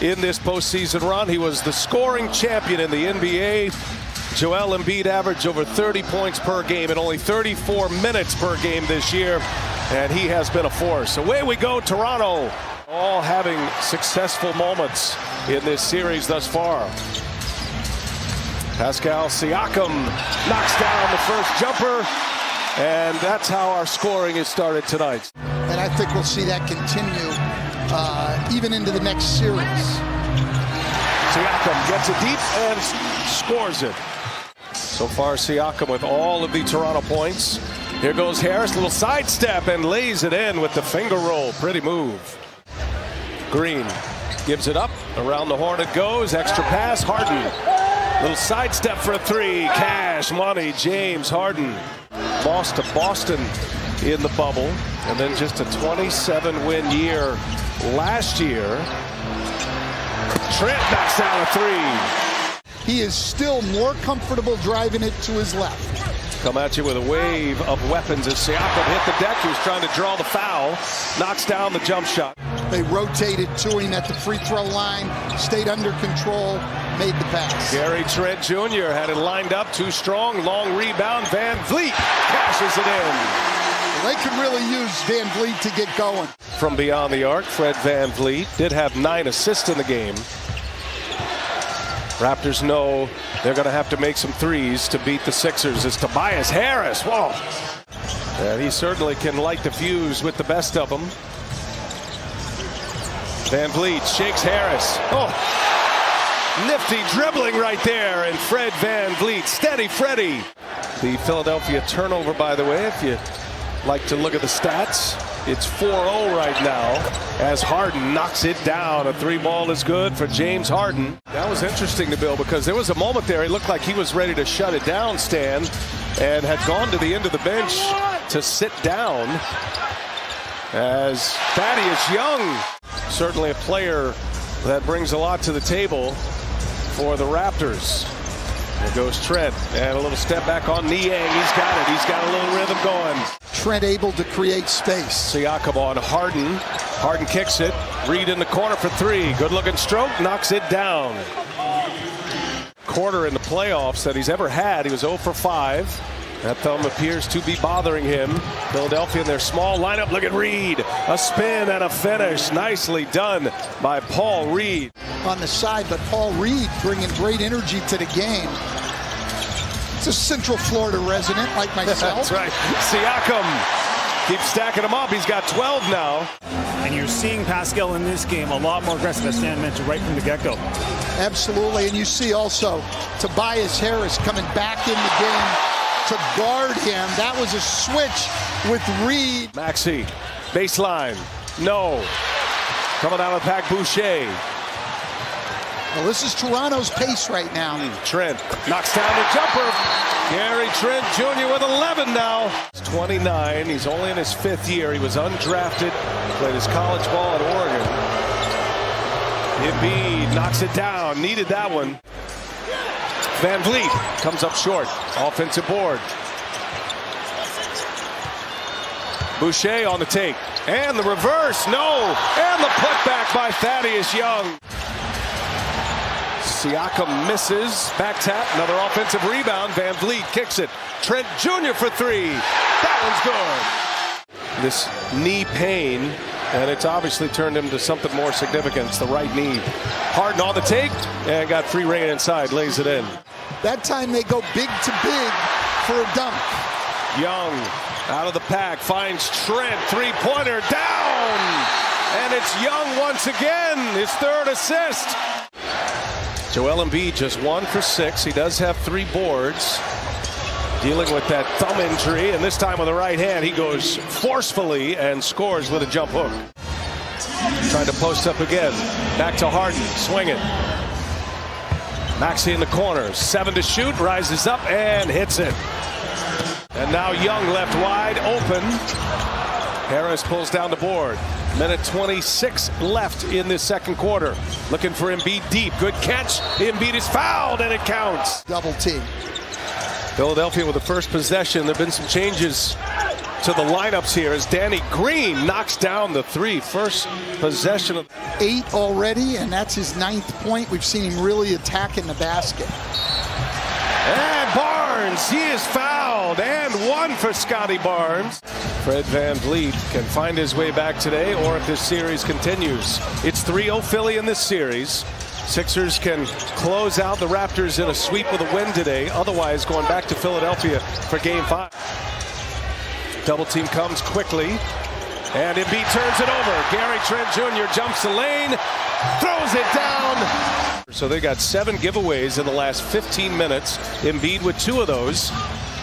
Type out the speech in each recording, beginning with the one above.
in this postseason run. He was the scoring champion in the NBA. Joel Embiid averaged over 30 points per game in only 34 minutes per game this year, and he has been a force. Away we go, Toronto, all having successful moments in this series thus far. Pascal Siakam knocks down the first jumper, and that's how our scoring is started tonight. And I think we'll see that continue even into the next series. Siakam gets it deep and scores it. So far, Siakam with all of the Toronto points. Here goes Harris, little sidestep, and lays it in with the finger roll. Pretty move. Green gives it up. Around the horn it goes. Extra pass, Harden. Little sidestep for a three. Cash money, James Harden. Lost to Boston in the bubble, and then just a 27-win year last year. Trent knocks down a three. He is still more comfortable driving it to his left. Come at you with a wave of weapons as Siakam hit the deck. He was trying to draw the foul. Knocks down the jump shot. They rotated to him at the free throw line, stayed under control, made the pass. Gary Trent Jr. had it lined up, too strong, long rebound. Van Vliet cashes it in. They could really use Van Vliet to get going. From beyond the arc, Fred Van Vliet did have 9 assists in the game. Raptors know they're going to have to make some threes to beat the Sixers. It's Tobias Harris. Whoa. And he certainly can light the fuse with the best of them. Van Vliet shakes Harris. Oh, nifty dribbling right there. And Fred Van Vliet, steady Freddie. The Philadelphia turnover, by the way, if you like to look at the stats, it's 4-0 right now as Harden knocks it down. A 3-ball is good for James Harden. That was interesting to Bill because there was a moment there it looked like he was ready to shut it down, Stan, and had gone to the end of the bench to sit down as Thaddeus Young, certainly a player that brings a lot to the table for the Raptors. There goes Trent, and a little step back on Niang. He's got it. He's got a little rhythm going. Trent able to create space. Siakam on Harden. Harden kicks it. Reed in the corner for three. Good-looking stroke. Knocks it down. Quarter in the playoffs that he's ever had. He was 0 for 5. That thumb appears to be bothering him. Philadelphia in their small lineup. Look at Reed. A spin and a finish. Nicely done by Paul Reed. On the side, but Paul Reed bringing great energy to the game. It's a Central Florida resident like myself. That's right. Siakam keeps stacking them up. He's got 12 now. And you're seeing Pascal in this game a lot more aggressive, as Stan mentioned, right from the get-go. Absolutely. And you see also Tobias Harris coming back in the game to guard him. That was a switch with Reed. Maxey, baseline. No. Coming out of the pack, Boucher. Well, this is Toronto's pace right now. Trent knocks down the jumper. Gary Trent Jr. with 11 now. He's 29. He's only in his 5th year. He was undrafted. Played his college ball at Oregon. Embiid knocks it down. Needed that one. Van Vliet comes up short. Offensive board. Boucher on the take. And the reverse. No. And the putback by Thaddeus Young. Siakam misses. Back tap. Another offensive rebound. Van Vliet kicks it. Trent Jr. for 3. That one's good. This knee pain, and it's obviously turned him to something more significant. It's the right knee. Harden on the take, and got free reign inside. Lays it in. That time they go big to big for a dunk. Young out of the pack. Finds Trent. Three-pointer down. And it's Young once again. His 3rd assist. Joel Embiid just 1 for 6. He does have 3 boards. Dealing with that thumb injury, and this time with the right hand, he goes forcefully and scores with a jump hook. Trying to post up again. Back to Harden, swinging. Maxey in the corner, 7 to shoot, rises up and hits it. And now Young left wide open. Harris pulls down the board. Minute 26 left in this second quarter. Looking for Embiid deep. Good catch. Embiid is fouled, and it counts. Double team. Philadelphia with the first possession. There have been some changes to the lineups here as Danny Green knocks down the three. First possession of 8 already, and that's his 9th point. We've seen him really attacking the basket. And Barnes, he is fouled, and 1 for Scotty Barnes. Fred VanVleet can find his way back today, or if this series continues. It's 3-0 Philly in this series. Sixers can close out the Raptors in a sweep with a win today. Otherwise, going back to Philadelphia for Game 5. Double team comes quickly, and Embiid turns it over. Gary Trent Jr. jumps the lane, throws it down. So they got 7 giveaways in the last 15 minutes. Embiid with 2 of those.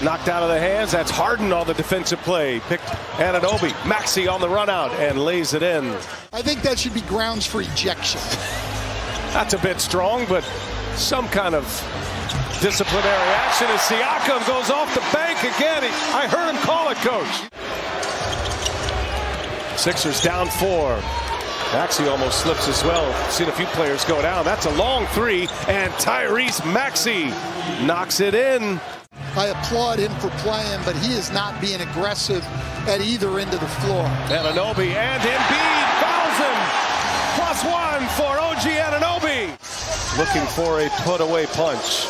Knocked out of the hands. That's Harden on the defensive play. Picked Anunoby. Maxey on the run out and lays it in. I think that should be grounds for ejection. That's a bit strong, but some kind of disciplinary action as Siakam goes off the bank again. I heard him call it, coach. Sixers down 4. Maxey almost slips as well. Seen a few players go down. That's a long 3, and Tyrese Maxey knocks it in. I applaud him for playing, but he is not being aggressive at either end of the floor. Anunoby and Embiid fouls him. +1 for OG Anunoby. Looking for a put-away punch.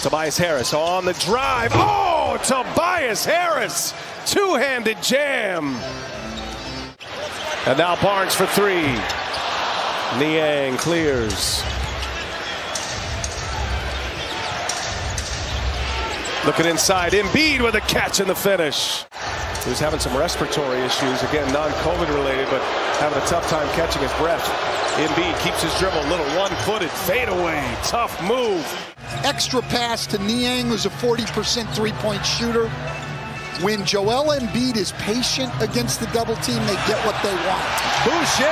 Tobias Harris on the drive. Oh, Tobias Harris. Two-handed jam. And now Barnes for 3. Niang clears. Looking inside. Embiid with a catch in the finish. He was having some respiratory issues. Again, non-COVID related, but having a tough time catching his breath. Embiid keeps his dribble. Little one-footed fadeaway. Tough move. Extra pass to Niang, who's a 40% three-point shooter. When Joel Embiid is patient against the double team, they get what they want. Boucher.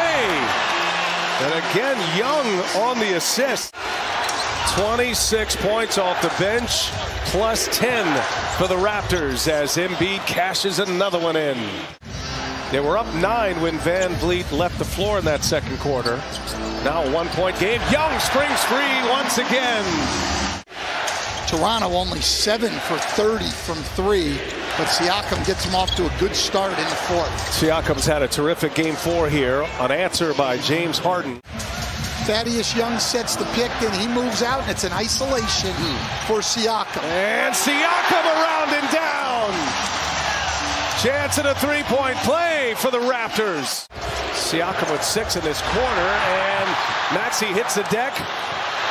And again, Young on the assist. 26 points off the bench, +10 for the Raptors as Embiid cashes another one in. They were up 9 when VanVleet left the floor in that second quarter. Now a 1-point game. Young springs free once again. Toronto only 7 for 30 from 3, but Siakam gets him off to a good start in the 4th. Siakam's had a terrific Game 4 here. An answer by James Harden. Thaddeus Young sets the pick, and he moves out, and it's an isolation for Siakam. And Siakam around and down. Chance at a 3-point play for the Raptors. Siakam with 6 in this corner, and Maxey hits the deck,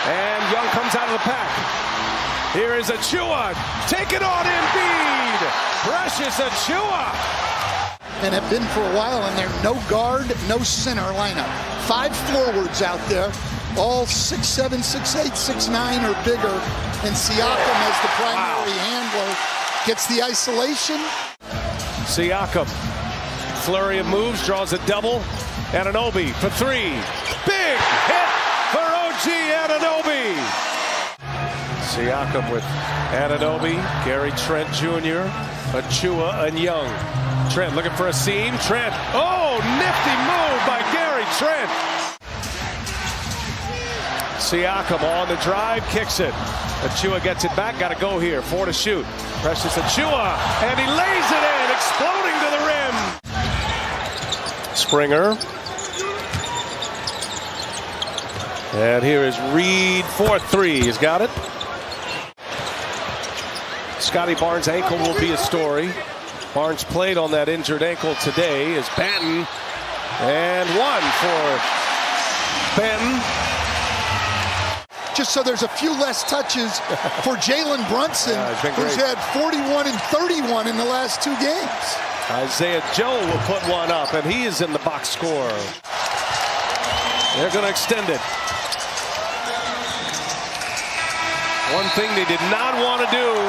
and Young comes out of the pack. Here is Achua, taking on Embiid. Precious Achua. And have been for a while in their no guard, no center lineup. 5 forwards out there, all 6'7", 6'8", 6'9", or bigger. And Siakam as the primary handler gets the isolation. Siakam, flurry of moves, draws a double. Anunoby for 3. Big hit for OG Anunoby. Siakam with Anunoby, Gary Trent Jr., Achua, and Young. Trent looking for a seam. Trent. Oh, nifty move by Gary Trent. Siakam on the drive, kicks it. Achua gets it back. Got to go here. 4 to shoot. Precious Achua, and he lays it in, exploding to the rim. Springer. And here is Reed for 3. He's got it. Scotty Barnes' ankle will be a story. Barnes played on that injured ankle today as Banton. And 1 for Banton. Just so there's a few less touches for Jalen Brunson, who's had 41 and 31 in the last 2 games. Isaiah Joe will put one up, and he is in the box score. They're going to extend it. One thing they did not want to do.